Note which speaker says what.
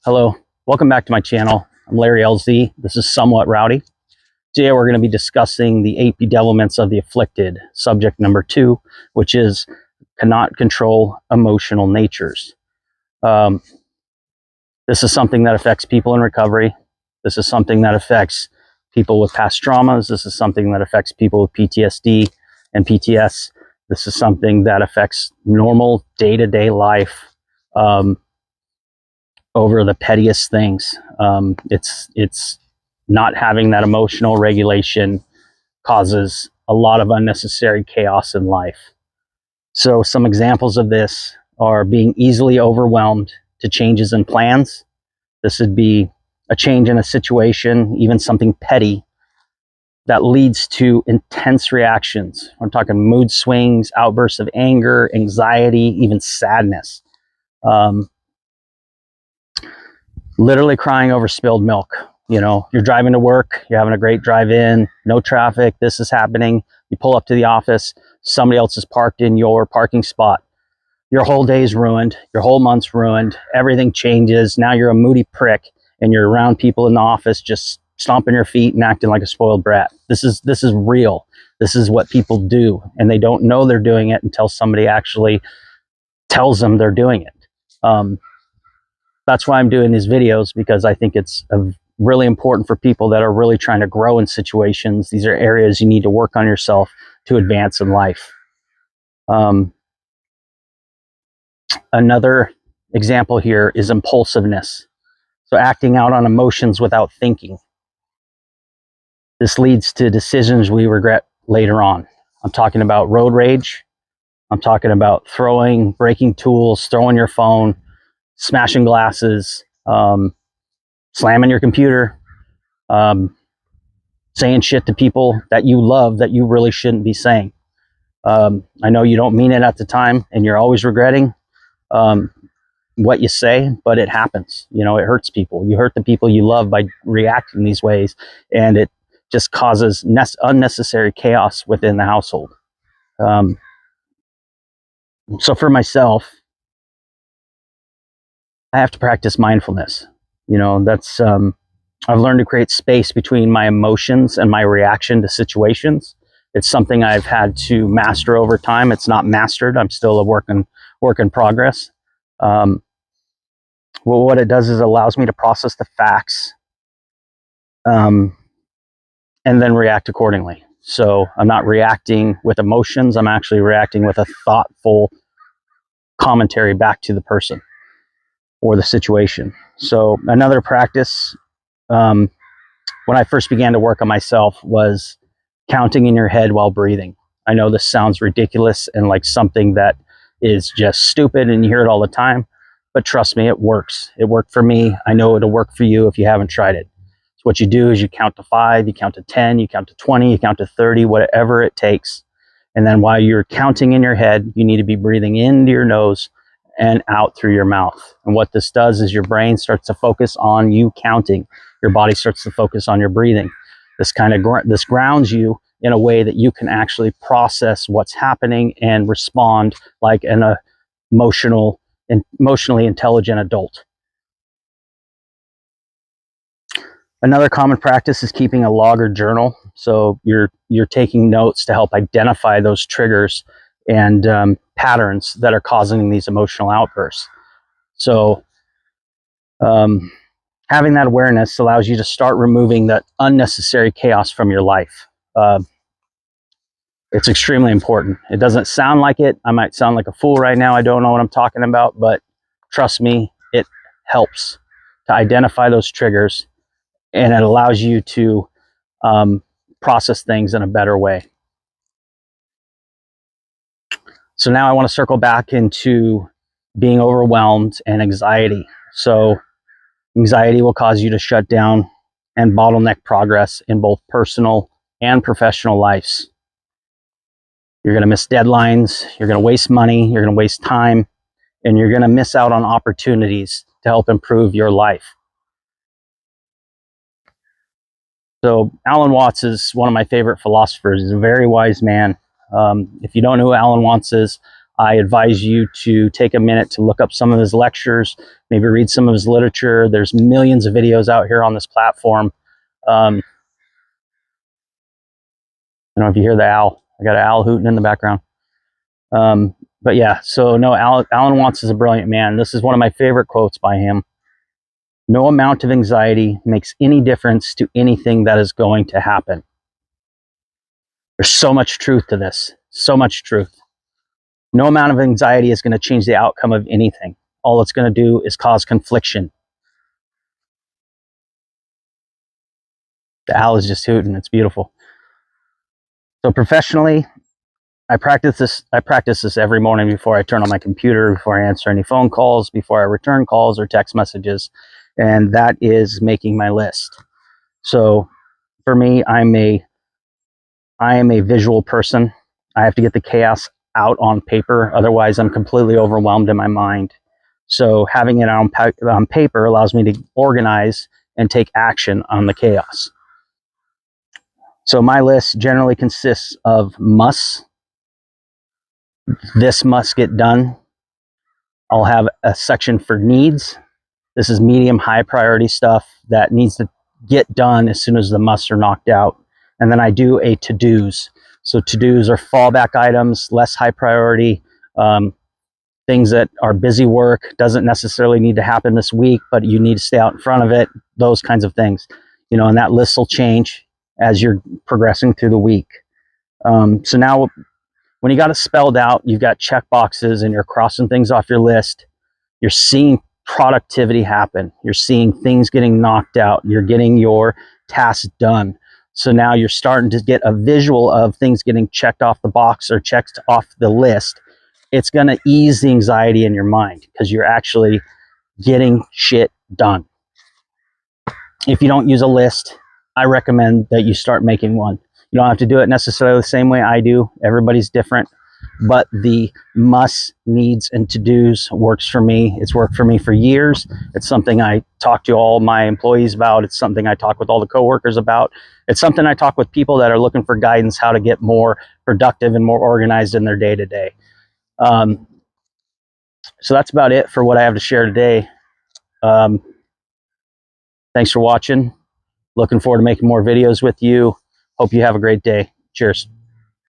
Speaker 1: Hello, welcome back to my channel. I'm Larry LZ. This is Somewhat Rowdy. Today we're going to be discussing the 8 bedevilments of the afflicted, subject number 2, which is cannot control emotional natures. This is something that affects people in recovery. This is something that affects people with past traumas. This is something that affects people with PTSD and PTS. This is something that affects normal day-to-day life. Over the pettiest things. It's not having that emotional regulation causes a lot of unnecessary chaos in life. So some examples of this are being easily overwhelmed to changes in plans. This would be a change in a situation, even something petty, that leads to intense reactions. I'm talking mood swings, outbursts of anger, anxiety, even sadness. Literally crying over spilled milk. You know, you're driving to work, you're having a great drive in, no traffic, this is happening. You pull up to the office, somebody else is parked in your parking spot. Your whole day's ruined, your whole month's ruined, everything changes. Now you're a moody prick and you're around people in the office just stomping your feet and acting like a spoiled brat. This is real. This is what people do, and they don't know they're doing it until somebody actually tells them they're doing it. That's why I'm doing these videos, because I think it's really important for people that are really trying to grow in situations. These are areas you need to work on yourself to advance in life. Another example here is impulsiveness. So acting out on emotions without thinking. This leads to decisions we regret later on. I'm talking about road rage. I'm talking about breaking tools, throwing your phone, smashing glasses, slamming your computer, saying shit to people that you love that you really shouldn't be saying. I know you don't mean it at the time and you're always regretting what you say, but it happens. You know, it hurts people. You hurt the people you love by reacting these ways, and it just causes unnecessary chaos within the household. So for myself, I have to practice mindfulness. You know, that's I've learned to create space between my emotions and my reaction to situations. It's something I've had to master over time. It's not mastered. I'm still a work in progress. Well, what it does is it allows me to process the facts and then react accordingly. So I'm not reacting with emotions. I'm actually reacting with a thoughtful commentary back to the person or the situation. So another practice when I first began to work on myself was counting in your head while breathing. I know this sounds ridiculous and like something that is just stupid and you hear it all the time, but trust me, it works. It worked for me. I know it'll work for you if you haven't tried it. So what you do is you count to 5, you count to 10, you count to 20, you count to 30, whatever it takes. And then while you're counting in your head, you need to be breathing into your nose and out through your mouth. And what this does is your brain starts to focus on you counting. Your body starts to focus on your breathing. This this grounds you in a way that you can actually process what's happening and respond like an emotionally intelligent adult. Another common practice is keeping a log or journal. So you're taking notes to help identify those triggers and patterns that are causing these emotional outbursts. So having that awareness allows you to start removing that unnecessary chaos from your life. It's extremely important. It doesn't sound like it. I might sound like a fool right now. I don't know what I'm talking about, but trust me, it helps to identify those triggers, and it allows you to process things in a better way. So now I want to circle back into being overwhelmed and anxiety. So anxiety will cause you to shut down and bottleneck progress in both personal and professional lives. You're going to miss deadlines, you're going to waste money, you're going to waste time, and you're going to miss out on opportunities to help improve your life. So Alan Watts is one of my favorite philosophers. He's a very wise man. If you don't know who Alan Watts is, I advise you to take a minute to look up some of his lectures, maybe read some of his literature. There's millions of videos out here on this platform. I don't know if you hear the owl. I got an owl hooting in the background. But yeah, so no, Alan Watts is a brilliant man. This is one of my favorite quotes by him. No amount of anxiety makes any difference to anything that is going to happen. There's so much truth to this, so much truth. No amount of anxiety is going to change the outcome of anything. All it's going to do is cause confliction. The owl is just hooting. It's beautiful. So professionally, I practice this every morning before I turn on my computer, before I answer any phone calls, before I return calls or text messages, and that is making my list. So for me, I am a visual person. I have to get the chaos out on paper, otherwise I'm completely overwhelmed in my mind. So having it on paper allows me to organize and take action on the chaos. So my list generally consists of musts. This must get done. I'll have a section for needs. This is medium, high priority stuff that needs to get done as soon as the musts are knocked out. And then I do a to-dos. So to-dos are fallback items, less high priority, things that are busy work, doesn't necessarily need to happen this week, but you need to stay out in front of it, those kinds of things. You know, and that list will change as you're progressing through the week. So now when you got it spelled out, you've got check boxes and you're crossing things off your list, you're seeing productivity happen. You're seeing things getting knocked out. You're getting your tasks done. So now you're starting to get a visual of things getting checked off the box or checked off the list. It's going to ease the anxiety in your mind because you're actually getting shit done. If you don't use a list, I recommend that you start making one. You don't have to do it necessarily the same way I do. Everybody's different. But the musts, needs, and to-dos works for me. It's worked for me for years. It's something I talk to all my employees about. It's something I talk with all the coworkers about. It's something I talk with people that are looking for guidance how to get more productive and more organized in their day-to-day. So that's about it for what I have to share today. Thanks for watching. Looking forward to making more videos with you. Hope you have a great day. Cheers.